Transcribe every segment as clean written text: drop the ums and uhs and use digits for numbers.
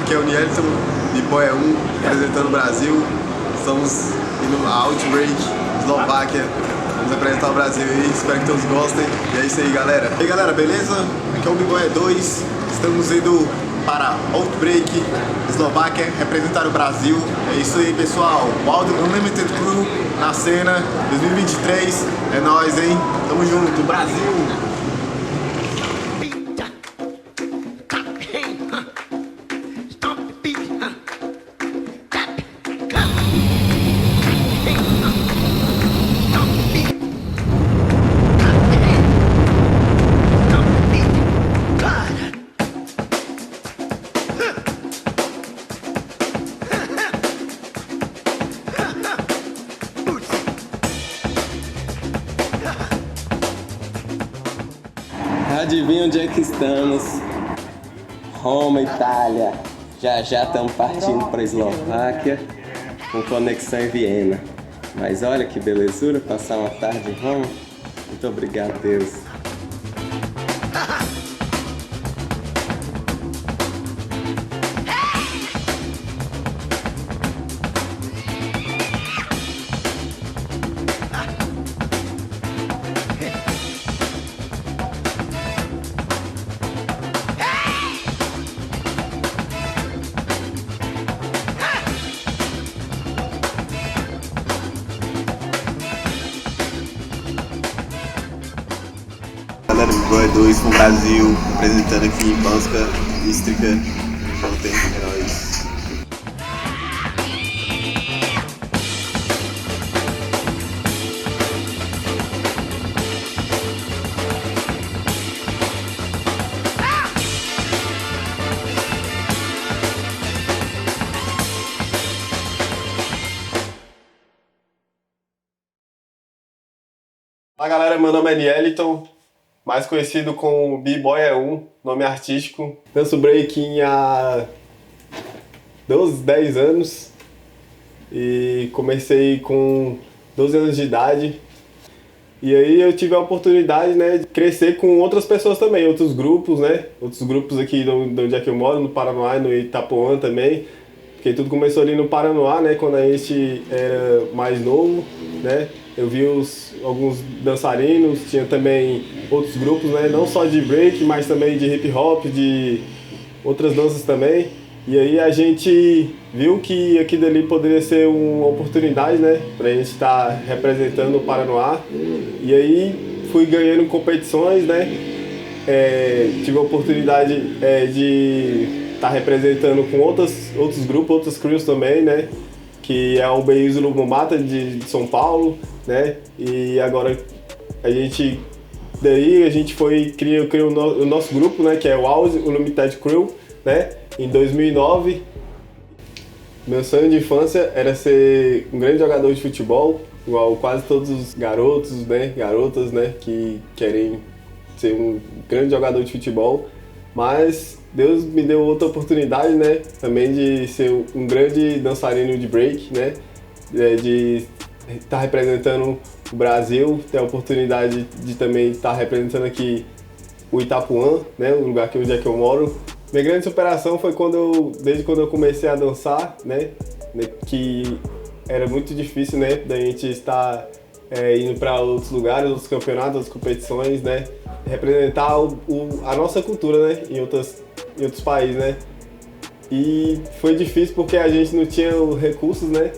Aqui é o Nielton, B-Boy 1, representando o Brasil. Estamos indo a Outbreak, Eslováquia. Vamos apresentar o Brasil aí, espero que todos gostem. E é isso aí, galera. E aí, galera, beleza? Aqui é o B-Boy 2. Estamos indo para Outbreak, Eslováquia, representar o Brasil. É isso aí, pessoal. Wild Unlimited Crew na cena 2023. É nóis, hein? Tamo junto, Brasil! Adivinha onde é que estamos? Roma, Itália. Já estamos partindo para a Eslováquia com conexão em Viena. Mas olha que belezura passar uma tarde em Roma. Muito obrigado, Deus. Galera, B-Boy 2 com o Brasil, representando aqui em Banska, Bistrica. Ontem, é nóis. Olá, galera, meu nome é Nielton, mais conhecido como B-Boy 1, nome artístico. Danço breaking há 10 anos e comecei com 12 anos de idade. E aí eu tive a oportunidade, né, de crescer com outras pessoas também, outros grupos, né? Outros grupos aqui de onde é que eu moro, no Paraná e no Itapuã também. Porque tudo começou ali no Paraná, né, quando a gente era mais novo, né? Eu vi alguns dançarinos, tinha também outros grupos, né? Não só de break, mas também de hip hop, de outras danças também. E aí a gente viu que aqui dali poderia ser uma oportunidade, né? Pra gente estar representando o Paraná. E aí fui ganhando competições, né? Tive a oportunidade de estar representando com outros grupos, outros crews também, né? Que é o Beijo Lubumata de São Paulo, né? E agora a gente criou o nosso grupo, né? Que é o Wild Unlimited Crew, né? Em 2009. Meu sonho de infância era ser um grande jogador de futebol, igual quase todos os garotos, né? Garotas, né? Que querem ser um grande jogador de futebol, mas Deus me deu outra oportunidade, né, também de ser um grande dançarino de break, né, de estar representando o Brasil, ter a oportunidade de também estar representando aqui o Itapuã, né, o lugar onde é que eu moro. Minha grande superação foi desde quando eu comecei a dançar, né, que era muito difícil, né, da gente estar indo para outros lugares, outros campeonatos, outras competições, né, representar a nossa cultura, né, em outros países, né. E foi difícil porque a gente não tinha os recursos, né,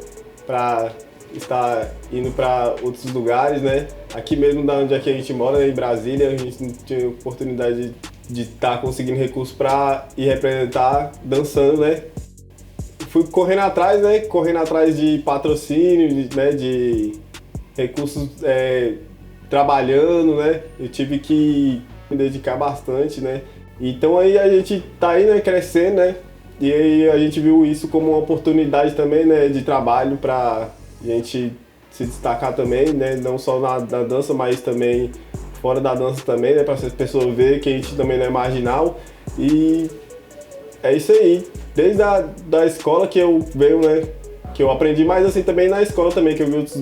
para estar indo para outros lugares, né. Aqui mesmo da onde é que a gente mora, né, em Brasília, a gente não tinha oportunidade de estar conseguindo recursos para ir representar dançando, né. Fui correndo atrás de patrocínio, né, de recursos, trabalhando, né, eu tive que me dedicar bastante, né, então aí a gente tá aí, né, crescendo, né, e aí a gente viu isso como uma oportunidade também, né, de trabalho pra gente se destacar também, né, não só na dança, mas também fora da dança também, né, pra as pessoas verem que a gente também não é marginal. E é isso aí, desde da escola que eu venho, né, que eu aprendi mais assim também na escola também, que eu vi outros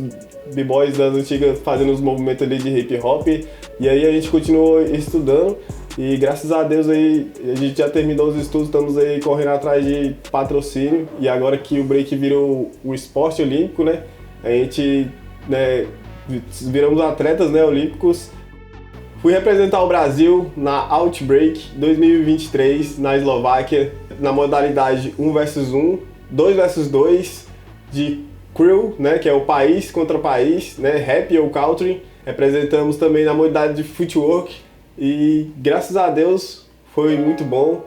b-boys das antigas fazendo os movimentos ali de hip hop, e aí a gente continuou estudando E graças a Deus aí, a gente já terminou os estudos, estamos aí correndo atrás de patrocínio. E agora que o break virou o esporte olímpico, né? A gente, né, viramos atletas, né, olímpicos. Fui representar o Brasil na Outbreak 2023 na Eslováquia, na modalidade 1 vs 1, 2 vs 2 de crew, né, que é o país contra país, né, rap ou country. Representamos também na modalidade de footwork e graças a Deus foi muito bom.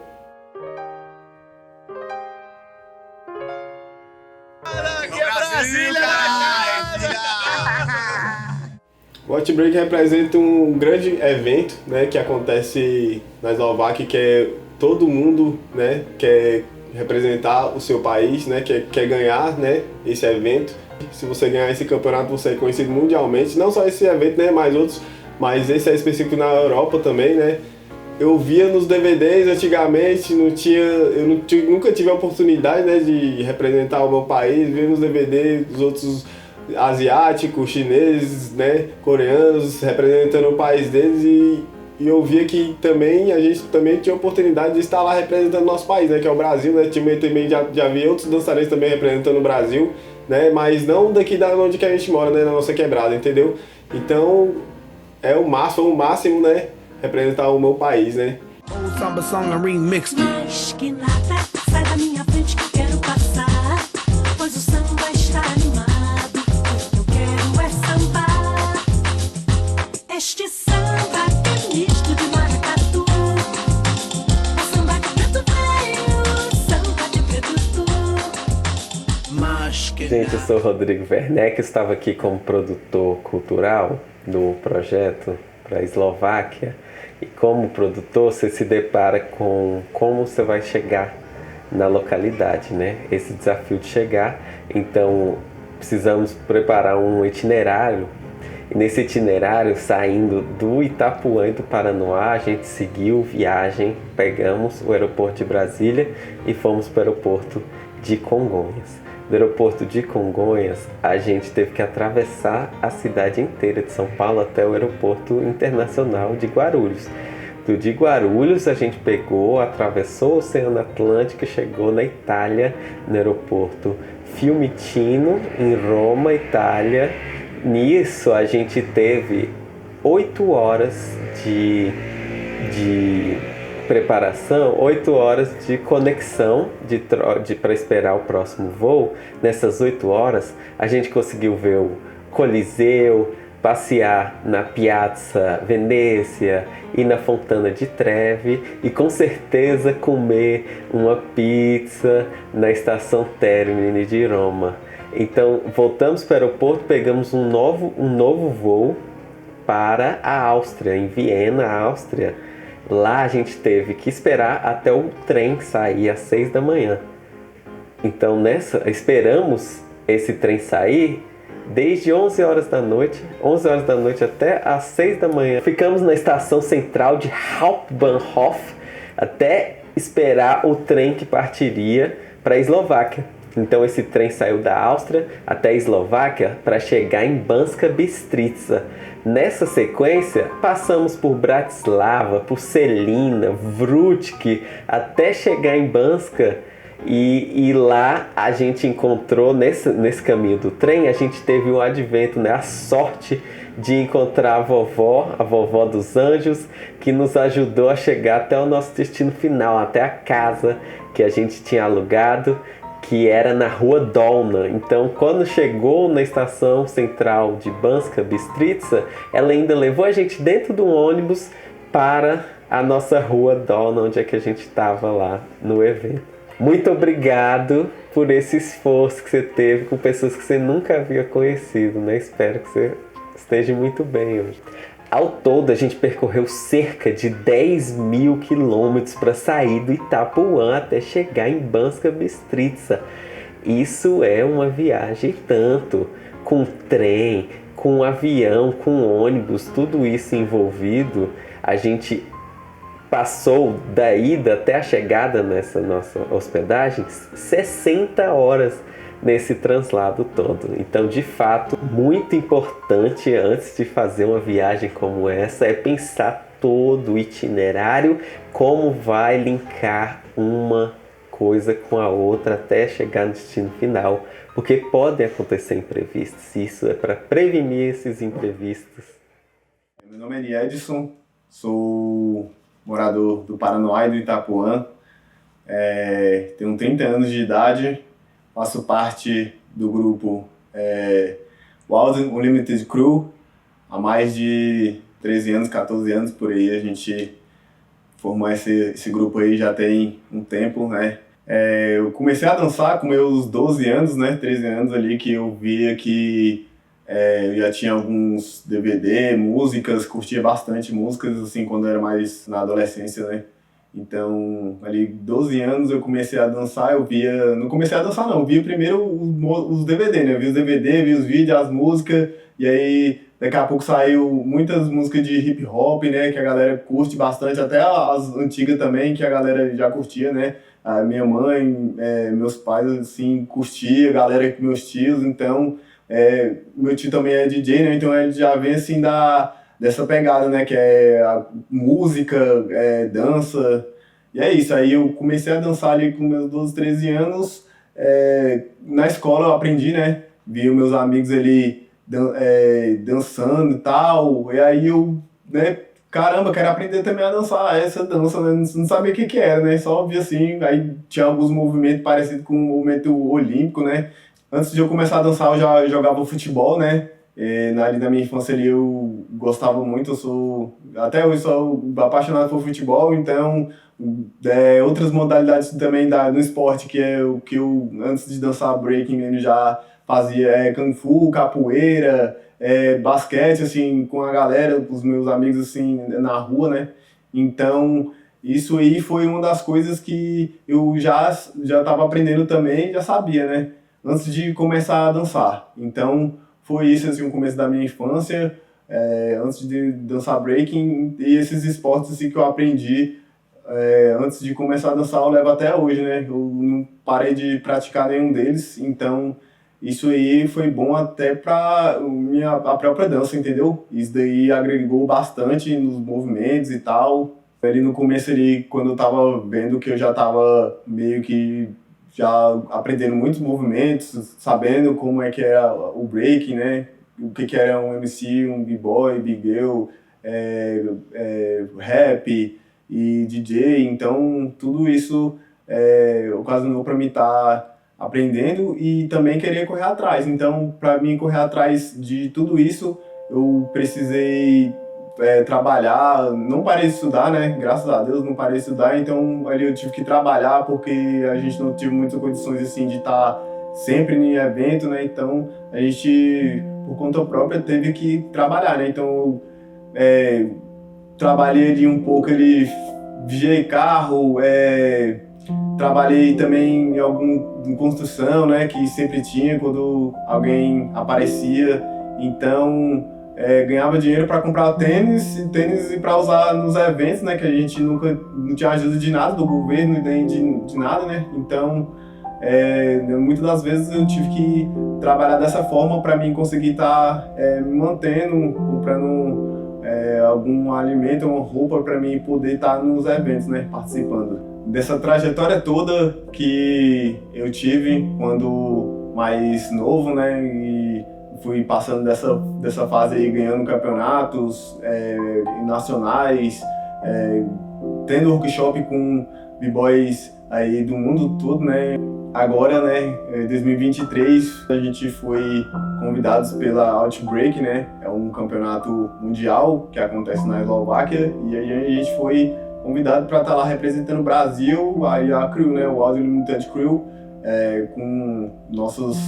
O Outbreak representa um grande evento, né, que acontece na Eslováquia, que é todo mundo, né, quer representar o seu país, né, quer ganhar, né, esse evento. Se você ganhar esse campeonato, você é conhecido mundialmente, não só esse evento, né, mas outros, mas esse é específico na Europa também, né. Eu via nos DVDs antigamente, nunca tive a oportunidade, né, de representar o meu país, via nos DVDs dos outros asiáticos, chineses, né, coreanos, representando o país deles e eu via que também a gente também tinha a oportunidade de estar lá representando o nosso país, né, que é o Brasil, né, também já vi outros dançarinos também representando o Brasil, né, mas não daqui da onde que a gente mora, né, na nossa quebrada, entendeu? Então é o máximo, né, representar o meu país, né. Old samba song and remix. Mas que nada, sai da minha frente que quero passar, pois o samba está animado. Eu quero é sambar. Este samba é misto de maracatu. É samba de preto velho, samba de preto tu. Mas que Gente, eu sou o Rodrigo Werneck, estava aqui como produtor cultural do projeto para a Eslováquia. E como produtor, você se depara com como você vai chegar na localidade, né? Esse desafio de chegar. Então, precisamos preparar um itinerário. E nesse itinerário, saindo do Itapuã e do Paranoá, a gente seguiu viagem, pegamos o aeroporto de Brasília e fomos para o aeroporto de Congonhas. Do aeroporto de Congonhas, a gente teve que atravessar a cidade inteira de São Paulo até o aeroporto internacional de Guarulhos. De Guarulhos, a gente atravessou o Oceano Atlântico e chegou na Itália, no aeroporto Fiumicino, em Roma, Itália. Nisso, a gente teve 8 horas de preparação, 8 horas de conexão para esperar o próximo voo. Nessas 8 horas, a gente conseguiu ver o Coliseu, passear na Piazza Venezia e na Fontana di Trevi e com certeza comer uma pizza na estação Termini de Roma. Então voltamos para o aeroporto, pegamos um novo voo para a Áustria, em Viena, Áustria. Lá a gente teve que esperar até o trem sair às 6 da manhã. Então esperamos esse trem sair desde 11 horas da noite até às 6 da manhã. Ficamos na estação central de Hauptbahnhof até esperar o trem que partiria para a Eslováquia. Então esse trem saiu da Áustria até a Eslováquia para chegar em Banská Bystrica. Nessa sequência, passamos por Bratislava, por Celina, Vručky, até chegar em Banská. E lá a gente encontrou, nesse caminho do trem, a gente teve o advento, né, a sorte de encontrar a vovó dos anjos, que nos ajudou a chegar até o nosso destino final, até a casa que a gente tinha alugado, que era na rua Dolna. Então, quando chegou na estação central de Banská Bystrica, ela ainda levou a gente dentro do ônibus para a nossa rua Dolna, onde é que a gente estava lá no evento. Muito obrigado por esse esforço que você teve com pessoas que você nunca havia conhecido, né? Espero que você esteja muito bem hoje. Ao todo, a gente percorreu cerca de 10.000 quilômetros para sair do Itapuã até chegar em Banská Bystrica. Isso é uma viagem tanto, com trem, com avião, com ônibus, tudo isso envolvido. A gente passou da ida até a chegada nessa nossa hospedagem 60 horas nesse translado todo. Então, de fato, muito importante antes de fazer uma viagem como essa é pensar todo o itinerário, como vai linkar uma coisa com a outra até chegar no destino final, porque podem acontecer imprevistos. Isso é para prevenir esses imprevistos. Meu nome é Edson, sou morador do Paranoá e do Itapuã, tenho 30 anos de idade, faço parte do grupo Wild Unlimited Crew há mais de 13 anos, 14 anos por aí. A gente formou esse grupo aí já tem um tempo, né? Eu comecei a dançar com meus 12 anos, né? 13 anos ali, que eu via que eu já tinha alguns DVD, músicas, curtia bastante músicas, assim, quando eu era mais na adolescência, né? Então, ali, 12 anos eu comecei a dançar, não comecei a dançar não, eu via primeiro os DVD, né? Eu via os DVD, via os vídeos, as músicas, e aí daqui a pouco saiu muitas músicas de hip hop, né? Que a galera curte bastante, até as antigas também, que a galera já curtia, né? A minha mãe, meus pais, assim, curtia, a galera, meus tios, então, meu tio também é DJ, né? Então ele já vem, assim, dessa pegada, né? Que é a música, dança, e é isso. Aí eu comecei a dançar ali com meus 12, 13 anos, na escola eu aprendi, né? Vi os meus amigos ali dançando e tal, e aí eu, né? Caramba, quero aprender também a dançar essa dança, né? Não sabia o que era, né? Só via assim, aí tinha alguns movimentos parecidos com o movimento olímpico, né? Antes de eu começar a dançar, eu já jogava futebol, né? Ali na minha infância ali eu gostava muito, até hoje sou apaixonado por futebol, então outras modalidades também no esporte, que é o que eu, antes de dançar breaking, eu já fazia kung fu, capoeira, basquete, assim, com a galera, com os meus amigos, assim, na rua, né? Então, isso aí foi uma das coisas que eu já estava aprendendo também, já sabia, né? Antes de começar a dançar. Então, foi isso, assim, o começo da minha infância, antes de dançar breaking, e esses esportes, assim, que eu aprendi antes de começar a dançar, eu levo até hoje, né? Eu não parei de praticar nenhum deles, então isso aí foi bom até para a própria dança, entendeu? Isso daí agregou bastante nos movimentos e tal. Ali no começo, ali, quando eu tava vendo que eu já tava meio que já aprendendo muitos movimentos, sabendo como é que era o breaking, né? O que era um MC, um b-boy, big girl, rap e DJ. Então, tudo isso ocasionou para mim estar aprendendo e também querer correr atrás. Então, para mim correr atrás de tudo isso, eu precisei trabalhar. Não parei de estudar, né? Graças a Deus não parei de estudar, então ali eu tive que trabalhar porque a gente não teve muitas condições assim de estar sempre em evento, né? Então a gente, por conta própria, teve que trabalhar, né? Então trabalhei ali um pouco, ali vigiei carro, trabalhei também em construção, né, que sempre tinha quando alguém aparecia. Então, ganhava dinheiro para comprar tênis e para usar nos eventos, né, que a gente não tinha ajuda de nada do governo, nem de nada, né. Então, muitas das vezes eu tive que trabalhar dessa forma para mim conseguir estar me mantendo, comprando algum alimento, uma roupa para mim poder estar nos eventos, né, participando. Dessa trajetória toda que eu tive quando mais novo, né, e fui passando dessa fase aí, ganhando campeonatos nacionais, tendo workshop com b-boys aí do mundo todo, né. Agora, né, em 2023, a gente foi convidados pela Outbreak, né, é um campeonato mundial que acontece na Eslováquia, e aí a gente foi convidado para estar lá representando o Brasil, aí a crew, né, o Wild Unlimited Crew, com nossos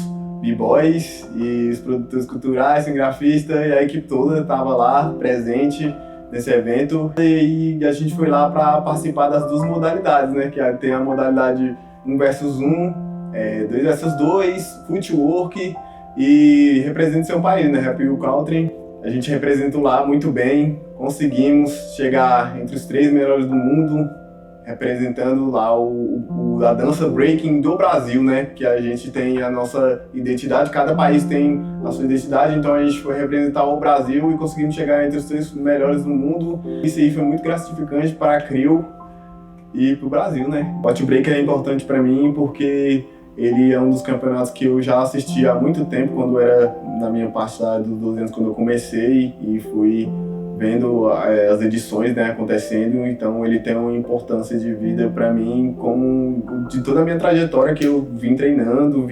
b-boys e os produtores culturais, cinegrafistas, e a equipe toda estava lá presente nesse evento. E a gente foi lá para participar das duas modalidades, né, que tem a modalidade 1 versus 1, 2 versus 2, footwork e representa seu país, né, Rap U Country. A gente representou lá muito bem, conseguimos chegar entre os 3 melhores do mundo representando lá a dança breaking do Brasil, né? Que a gente tem a nossa identidade, cada país tem a sua identidade, então a gente foi representar o Brasil e conseguimos chegar entre os 3 melhores do mundo. Isso aí foi muito gratificante para a CRIL e para o Brasil, né? O Hot Break é importante para mim porque ele é um dos campeonatos que eu já assisti há muito tempo, quando era na minha parte dos 12 anos, quando eu comecei e fui vendo as edições, né, acontecendo, então ele tem uma importância de vida para mim, como de toda a minha trajetória que eu vim treinando,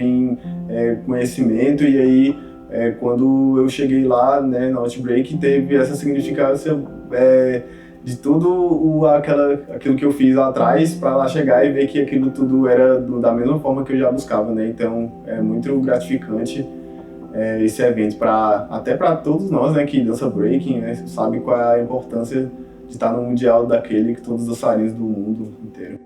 conhecimento, e aí quando eu cheguei lá, né, no Outbreak, teve essa significância de tudo aquilo que eu fiz lá atrás, para lá chegar e ver que aquilo tudo era da mesma forma que eu já buscava, né, então é muito gratificante esse evento, até para todos nós, né, que dança breaking, né, sabe qual é a importância de estar no mundial daquele que todos os dançarinos do mundo inteiro.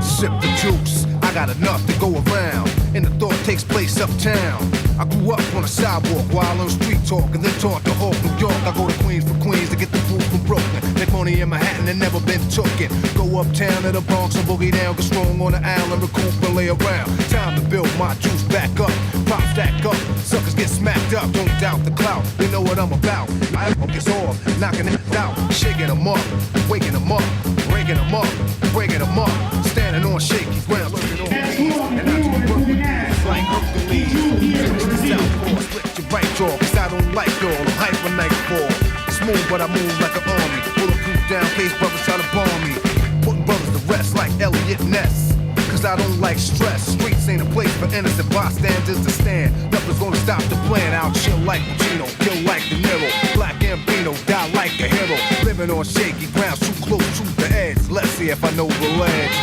Sip the juice, I got enough to go around, and the thought takes place uptown. I grew up on a sidewalk while on street talk, and then taught to Hawk, New York. I go to Queens for Queens to get the food from Brooklyn. Make money in Manhattan and never been tooken. Go uptown to the Bronx and boogie down, get strong on the island, recoup and lay around. Time to build my juice back up, pop stack up, suckers get smacked up. Don't doubt the clout, they know what I'm about. I focus off, knocking it out, shaking them up, waking them up, breaking them up, breaking them up, standing on shaky ground, looking on knees, and I do it perfect, like Hercules. Switch to southpaw, split your right jaw, cause I don't like y'all, I'm hyper nightfall. Smooth but I move like an army, bulletproof down case brothers try to bomb me. Putting brothers to rest like Elliot Ness, cause I don't like stress. Streets ain't a place for innocent bystanders to stand. Nothing's gonna stop the plan, I'll chill like Pacino, kill like De Niro. Black Gambino, die like a hero. Living on shaky ground, too close to the edge. Let's see if I know the ledge.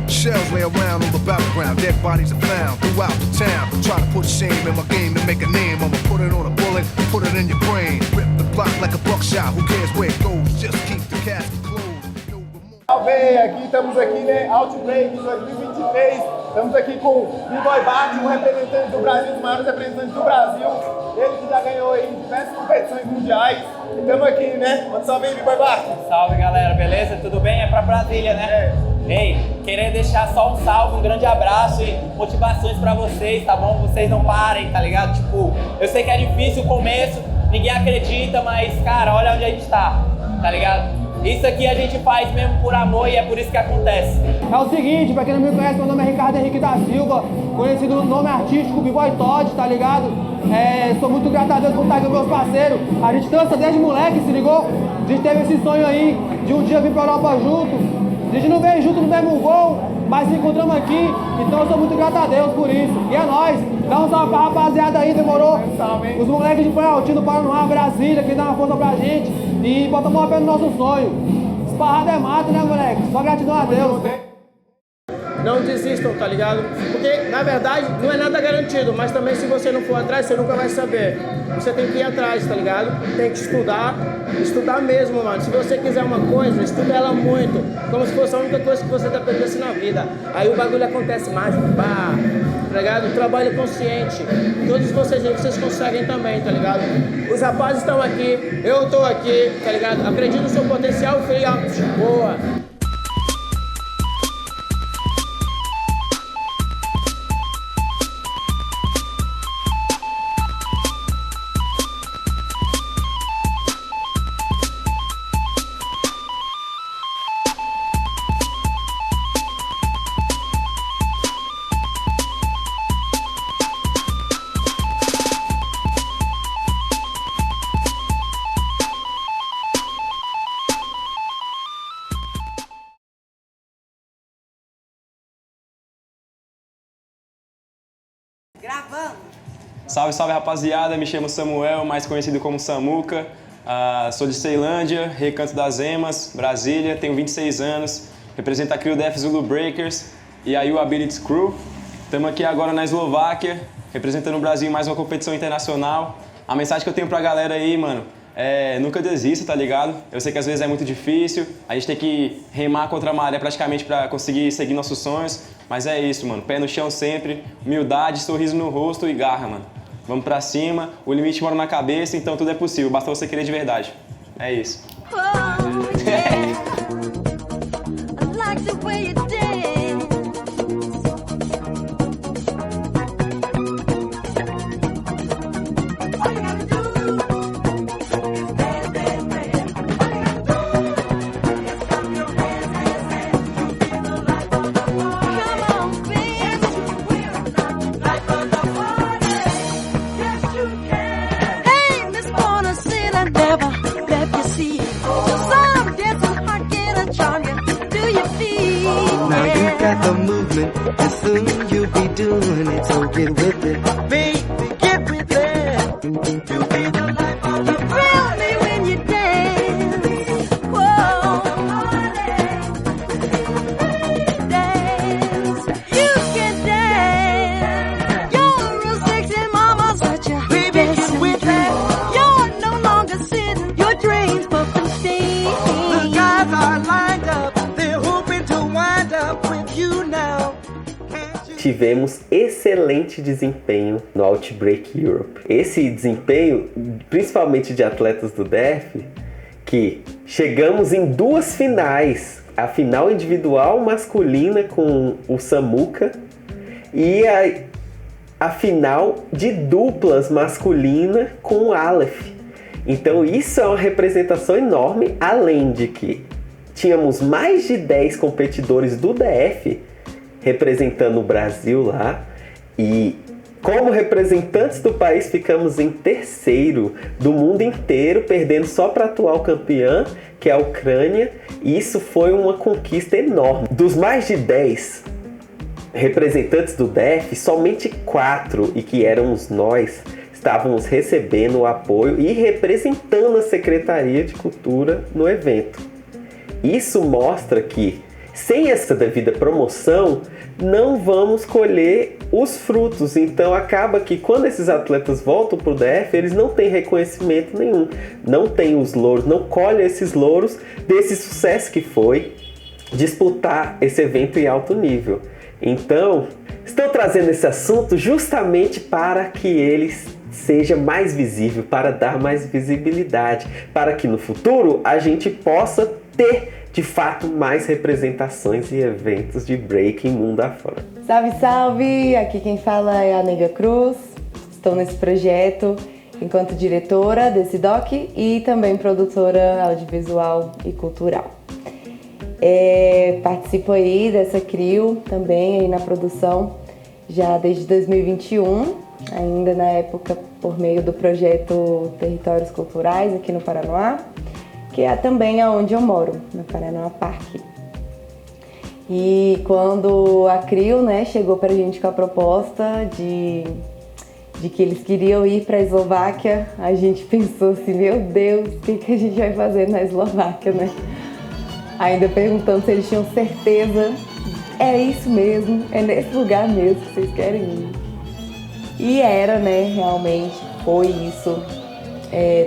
Shells lay around on the battleground, dead bodies are found throughout the town. Try to put shame in my game to make a name. I'ma put it on a bullet, put it in your brain. Rip the block like a buckshot, who cares where it goes? Just keep the casket closed. No remorse. Salve, estamos aqui, né, Outbreak 2023. Estamos aqui com o B-Boy Bart, um representante do Brasil, um dos maiores representantes do Brasil. Ele que já ganhou aí diversas competições mundiais. E estamos aqui, né? Manda salve aí, B-Boy Bart. Salve, galera, beleza? Tudo bem? É pra Brasília, né? Ei, queria deixar só um salve, um grande abraço e motivações pra vocês, tá bom? Vocês não parem, tá ligado? Tipo, eu sei que é difícil o começo, ninguém acredita, mas, cara, olha onde a gente tá ligado? Isso aqui a gente faz mesmo por amor e é por isso que acontece. É o seguinte, pra quem não me conhece, meu nome é Ricardo Henrique da Silva, conhecido no nome artístico B-Boy Todd, tá ligado? Sou muito grato a Deus por estar aqui com meus parceiros. A gente dança desde moleque, se ligou? A gente teve esse sonho aí de um dia vir pra Europa junto. A gente não veio junto no mesmo voo, mas se encontramos aqui, então eu sou muito grato a Deus por isso. E é nóis, dá um salve pra rapaziada aí, demorou? Os moleques de Planaltino, Paraná, Brasília, que dá uma força pra gente e bota uma fé no nosso sonho. Esparrado é mato, né, moleque? Só gratidão a Deus. Não desistam, tá ligado? Porque, na verdade, não é nada garantido, mas também se você não for atrás, você nunca vai saber. Você tem que ir atrás, tá ligado? Tem que estudar mesmo, mano. Se você quiser uma coisa, estuda ela muito, como se fosse a única coisa que você dependesse na vida. Aí o bagulho acontece mágico, pá, tá ligado? Trabalho consciente. Todos vocês conseguem também, tá ligado? Os rapazes estão aqui, eu tô aqui, tá ligado? Acredito no seu potencial, filho. Boa! Gravando. Salve, salve rapaziada, me chamo Samuel, mais conhecido como Samuca. Sou de Ceilândia, Recanto das Emas, Brasília, tenho 26 anos, represento a CRIL Def Zulu Breakers e a You Abilities Crew. Estamos aqui agora na Eslováquia, representando o Brasil em mais uma competição internacional. A mensagem que eu tenho pra galera aí, mano, nunca desista, tá ligado? Eu sei que às vezes é muito difícil, a gente tem que remar contra a maré praticamente pra conseguir seguir nossos sonhos, mas é isso, mano. Pé no chão sempre, humildade, sorriso no rosto e garra, mano. Vamos pra cima, o limite mora na cabeça, então tudo é possível, basta você querer de verdade. É isso. Oh, yeah. I like the way you dance. All you gotta do is dance, dance, dance. All you gotta do is clap your hands, hands, hands. You feel the life of the party. Come on, baby. We're the life of the party. Yes, you can. Hey, Miss Wanna sit and never let you see. Some dancing heart can charm you. Do you feel? Now you got the movement, and soon you'll be doing it. So get with it, baby, get with it. You'll be the life of the You thrill me when you dance. Whoa, dance. You can dance. You're a sexy mama, such a Baby, get with it. You're no longer sitting. Your dreams puffing The steam. guys are lined up, they're hoping to wind up with you now. Can't you? Tivemos excelente desempenho no Outbreak Europe. Esse desempenho, principalmente de atletas do DF, que chegamos em 2 finais. A final individual masculina com o Samuca e a final de duplas masculina com o Aleph. Então isso é uma representação enorme, além de que tínhamos mais de 10 competidores do DF representando o Brasil lá, e como representantes do país ficamos em 3º do mundo inteiro, perdendo só para a atual campeã, que é a Ucrânia, e isso foi uma conquista enorme. Dos mais de 10 representantes do DF, somente 4, e que éramos nós, estávamos recebendo o apoio e representando a Secretaria de Cultura no evento. Isso mostra que, sem essa devida promoção, não vamos colher os frutos. Então acaba que quando esses atletas voltam para o DF, eles não têm reconhecimento nenhum, não têm os louros, não colhem esses louros desse sucesso que foi disputar esse evento em alto nível. Então, estou trazendo esse assunto justamente para que eles seja mais visível, para dar mais visibilidade, para que no futuro a gente possa ter de fato mais representações e eventos de break em mundo afora. Salve, salve! Aqui quem fala é a Nega Cruz. Estou nesse projeto enquanto diretora desse doc e também produtora audiovisual e cultural. Participo aí dessa CRIO também aí na produção já desde 2021, ainda na época por meio do projeto Territórios Culturais aqui no Paranoá, que é também onde eu moro, no Paranoá Parque. E quando a CRIO, né, chegou pra gente com a proposta de que eles queriam ir para a Eslováquia, a gente pensou assim, meu Deus, o que a gente vai fazer na Eslováquia, né? Ainda perguntando se eles tinham certeza, é isso mesmo, é nesse lugar mesmo que vocês querem ir. E era, né, realmente, foi isso,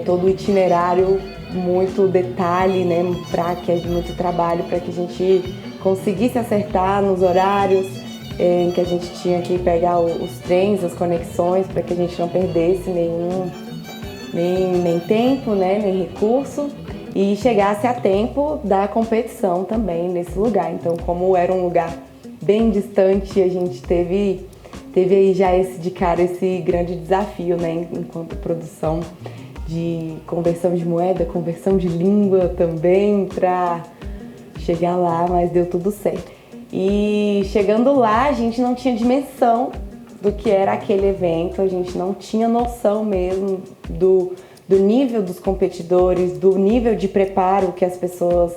todo o itinerário, muito detalhe, né, muito trabalho para que a gente conseguisse acertar nos horários, em que a gente tinha que pegar os trens, as conexões, para que a gente não perdesse nem tempo, né, nem recurso, e chegasse a tempo da competição também nesse lugar. Então, como era um lugar bem distante, a gente teve aí já esse grande desafio, né, enquanto produção de conversão de moeda, conversão de língua também, para chegar lá, mas deu tudo certo. E chegando lá, a gente não tinha dimensão do que era aquele evento, a gente não tinha noção mesmo do nível dos competidores, do nível de preparo que as pessoas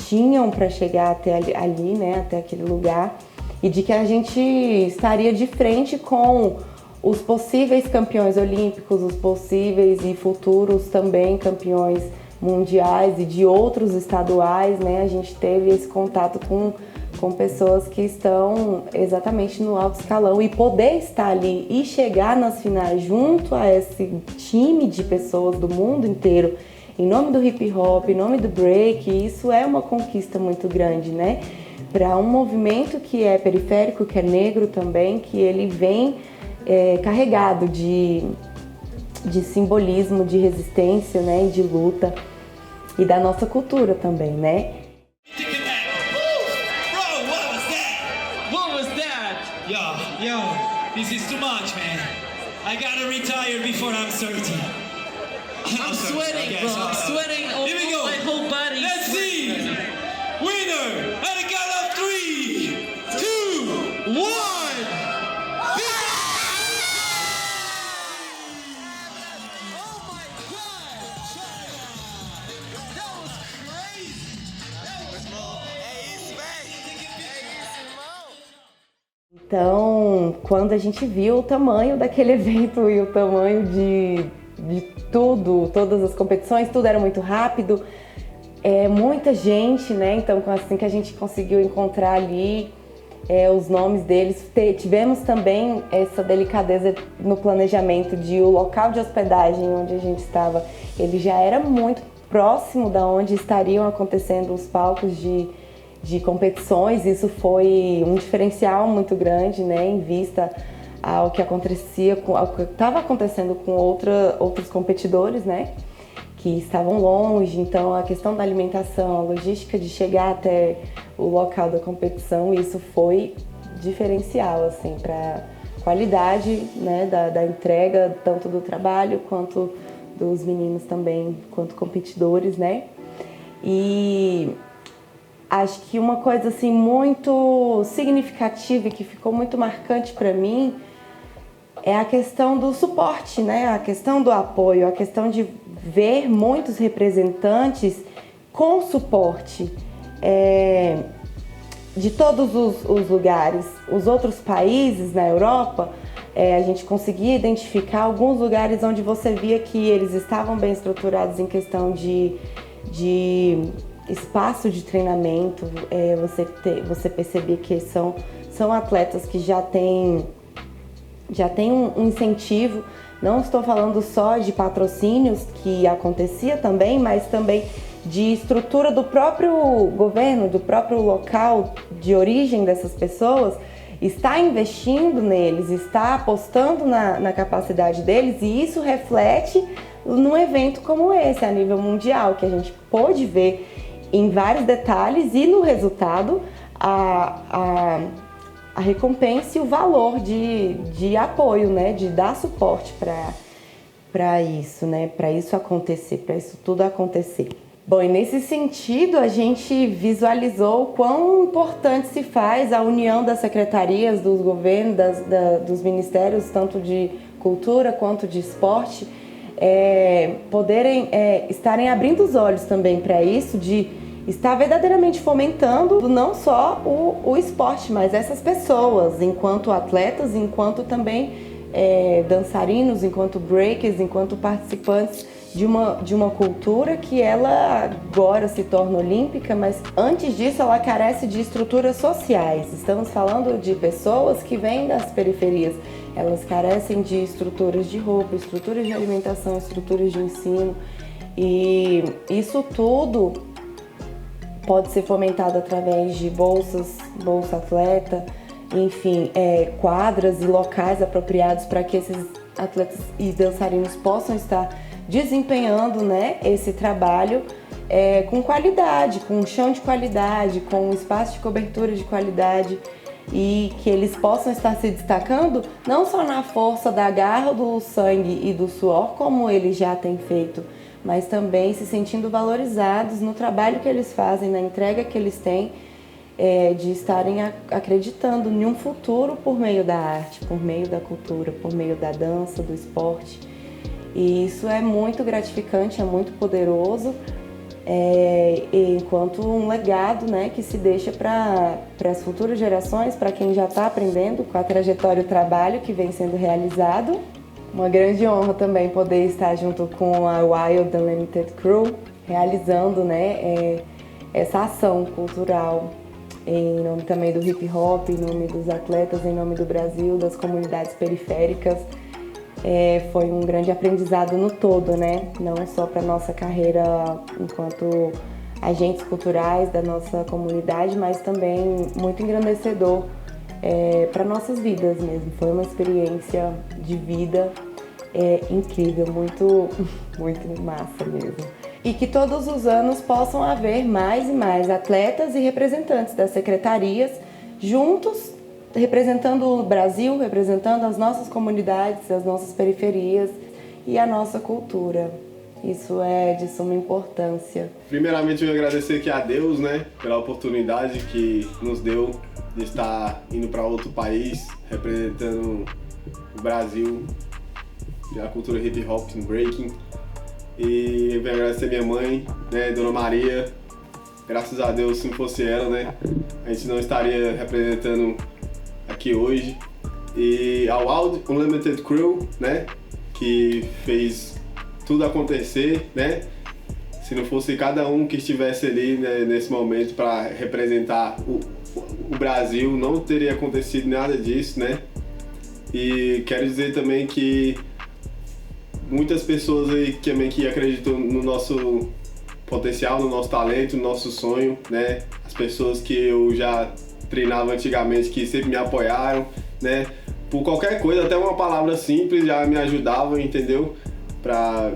tinham para chegar até ali, né, até aquele lugar, e de que a gente estaria de frente com os possíveis campeões olímpicos, os possíveis e futuros também campeões mundiais e de outros estaduais, né? A gente teve esse contato com pessoas que estão exatamente no alto escalão, e poder estar ali e chegar nas finais junto a esse time de pessoas do mundo inteiro em nome do hip hop, em nome do break. Isso é uma conquista muito grande, né? Para um movimento que é periférico, que é negro também, que ele vem carregado de simbolismo, de resistência, né? E de luta, e da nossa cultura também, né? Yo, this is too much, man. I gotta retire before I'm 30. I'm sweating, bro. I'm sweating. Here we go. My whole body. Let's see. Winner at a count of 3, 2, 1. Então, quando a gente viu o tamanho daquele evento e o tamanho de tudo, todas as competições, tudo era muito rápido, muita gente, né? Então, assim que a gente conseguiu encontrar ali os nomes deles, tivemos também essa delicadeza no planejamento de o local de hospedagem onde a gente estava, ele já era muito próximo da onde estariam acontecendo os palcos de competições. Isso foi um diferencial muito grande, né, em vista ao que acontecia, ao que estava acontecendo com outros competidores, né, que estavam longe. Então, a questão da alimentação, a logística de chegar até o local da competição, isso foi diferencial, assim, para qualidade, né, da entrega, tanto do trabalho quanto dos meninos também, quanto competidores, né. E acho que uma coisa assim muito significativa e que ficou muito marcante para mim é a questão do suporte, né? A questão do apoio, a questão de ver muitos representantes com suporte de todos os lugares. Os outros países na Europa, a gente conseguia identificar alguns lugares onde você via que eles estavam bem estruturados em questão de espaço de treinamento. Você percebia que são atletas que já têm um incentivo. Não estou falando só de patrocínios, que acontecia também, mas também de estrutura do próprio governo, do próprio local de origem dessas pessoas, está investindo neles, está apostando na capacidade deles, e isso reflete num evento como esse, a nível mundial, que a gente pôde ver em vários detalhes e no resultado a recompensa e o valor de apoio, né, de dar suporte para isso, né, para isso acontecer, para isso tudo acontecer. Bom, e nesse sentido a gente visualizou o quão importante se faz a união das secretarias, dos governos, dos ministérios, tanto de cultura quanto de esporte, poderem estarem abrindo os olhos também para isso, de estar verdadeiramente fomentando não só o esporte, mas essas pessoas, enquanto atletas, enquanto também dançarinos, enquanto breakers, enquanto participantes de uma cultura que ela agora se torna olímpica, mas antes disso ela carece de estruturas sociais. Estamos falando de pessoas que vêm das periferias, elas carecem de estruturas de roupa, estruturas de alimentação, estruturas de ensino, e isso tudo pode ser fomentado através de Bolsa Atleta, enfim, quadras e locais apropriados para que esses atletas e dançarinos possam estar desempenhando, né, esse trabalho com qualidade, com um chão de qualidade, com um espaço de cobertura de qualidade, e que eles possam estar se destacando não só na força da garra, do sangue e do suor, como eles já têm feito, mas também se sentindo valorizados no trabalho que eles fazem, na entrega que eles têm, de estarem acreditando em um futuro por meio da arte, por meio da cultura, por meio da dança, do esporte. E isso é muito gratificante, é muito poderoso, enquanto um legado, né, que se deixa para as futuras gerações, para quem já está aprendendo com a trajetória e o trabalho que vem sendo realizado. Uma grande honra também poder estar junto com a Wild Unlimited Crew, realizando, né, essa ação cultural em nome também do hip hop, em nome dos atletas, em nome do Brasil, das comunidades periféricas. foi um grande aprendizado no todo, né? Não só para nossa carreira enquanto agentes culturais da nossa comunidade, mas também muito engrandecedor para nossas vidas mesmo. Foi uma experiência de vida incrível, muito, muito massa mesmo. E que todos os anos possam haver mais e mais atletas e representantes das secretarias juntos, representando o Brasil, representando as nossas comunidades, as nossas periferias e a nossa cultura. Isso é de suma importância. Primeiramente, eu agradecer aqui a Deus, né, pela oportunidade que nos deu de estar indo para outro país, representando o Brasil, a cultura hip hop e breaking. E eu venho agradecer minha mãe, né, Dona Maria. Graças a Deus, se não fosse ela, né, a gente não estaria representando aqui hoje. E ao Wild Unlimited Crew, né, que fez tudo acontecer, né? Se não fosse cada um que estivesse ali, né, nesse momento para representar o Brasil, não teria acontecido nada disso, né? E quero dizer também que muitas pessoas aí que acreditam no nosso potencial, no nosso talento, no nosso sonho, né? As pessoas que eu já treinava antigamente, que sempre me apoiaram, né? Por qualquer coisa, até uma palavra simples já me ajudava, entendeu? Para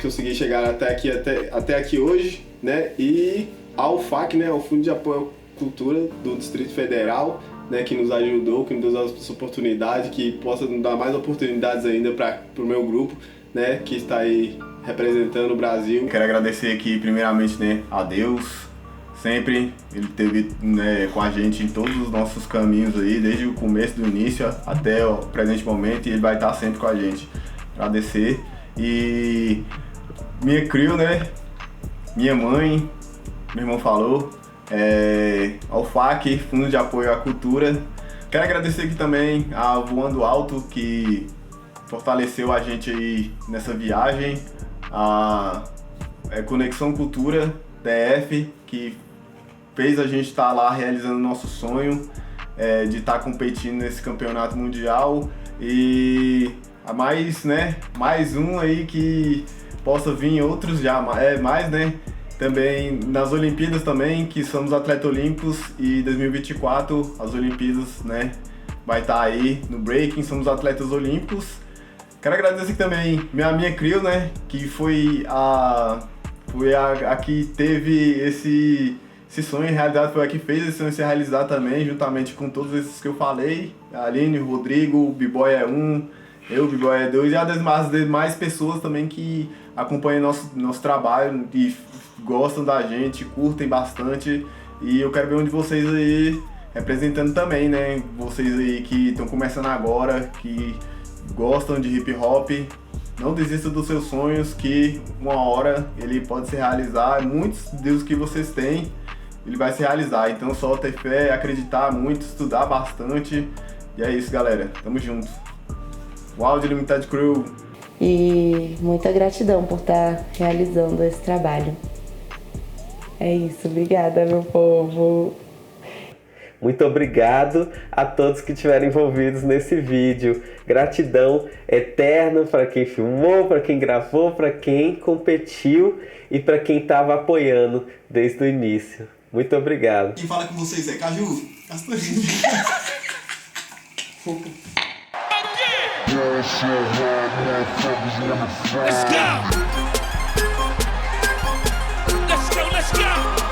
conseguir chegar até aqui hoje, né? E ao FAC, né? Ao Fundo de Apoio à Cultura do Distrito Federal, né? Que nos ajudou, que nos deu essa oportunidade, que possa nos dar mais oportunidades ainda para o meu grupo, né? Que está aí representando o Brasil. Quero agradecer aqui primeiramente, né, a Deus. Sempre Ele esteve, né, com a gente em todos os nossos caminhos aí, desde o começo do início até o presente momento, e Ele vai estar sempre com a gente. Agradecer. E minha crew, né, minha mãe, meu irmão falou, ao FAC, Fundo de Apoio à Cultura. Quero agradecer aqui também a Voando Alto, que fortaleceu a gente aí nessa viagem, a Conexão Cultura DF, que fez a gente estar lá realizando nosso sonho de estar competindo nesse campeonato mundial, e a mais um aí que possa vir outros já, mais, né? Também nas Olimpíadas também, que somos atletas olímpicos, e 2024 as Olimpíadas, né? Vai estar aí no breaking, somos atletas olímpicos. Quero agradecer também minha crew, né? Que foi a que teve esse sonho realizado, foi a que fez esse sonho se realizar também, juntamente com todos esses que eu falei. A Aline, o Rodrigo, o B-Boy é 1, eu, o B-Boy é 2, e as demais pessoas também que acompanham nosso trabalho e gostam da gente, curtem bastante. E eu quero ver um de vocês aí representando também, né? Vocês aí que estão começando agora, que gostam de hip hop, não desista dos seus sonhos, que uma hora ele pode se realizar. Muitos dos que vocês têm, ele vai se realizar. Então só ter fé, acreditar muito, estudar bastante. E é isso, galera. Tamo junto. Wild Unlimited Crew. E muita gratidão por estar realizando esse trabalho. É isso, obrigada, meu povo. Muito obrigado a todos que estiveram envolvidos nesse vídeo. Gratidão eterna para quem filmou, para quem gravou, para quem competiu e para quem estava apoiando desde o início. Muito obrigado. Quem fala com vocês é Caju. Let's go! Let's go!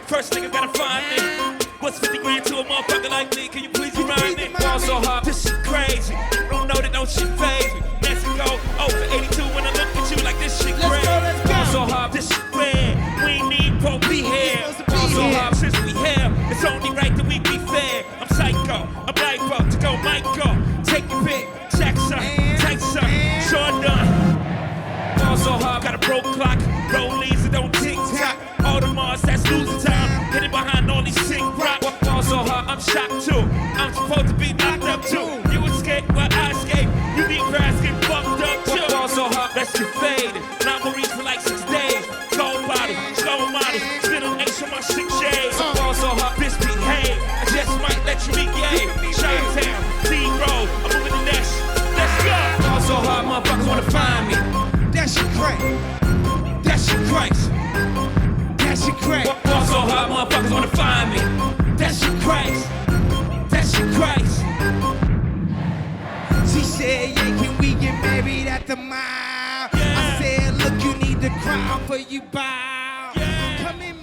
First nigga gotta find me. What's 50 grand to a motherfucker like me? Can you please remind me? Ball so hard, this shit crazy. Don't know that no shit phase me. Let's go over 82 when I look at you like this shit crazy. Ball so hard, this shit red. We need pro be here. Ball so hard since we here. It's only right that we be fair. I'm psycho, I'm lipo to go Michael. Take your pick, Jackson, Tyson, Sean Dunn. Ball so hard, got a broke clock. Rollies that don't tick tock. Audemars, that's losing time. Hidden behind all these sick rock. Ball so hard, I'm shocked too. I'm supposed to be locked up too. You escape, well I escape. You need grass, get fucked up too. Ball so hard, let's get faded. Now I'm gonna reach for like 6 days. hug, you need to cry for you bow. Come in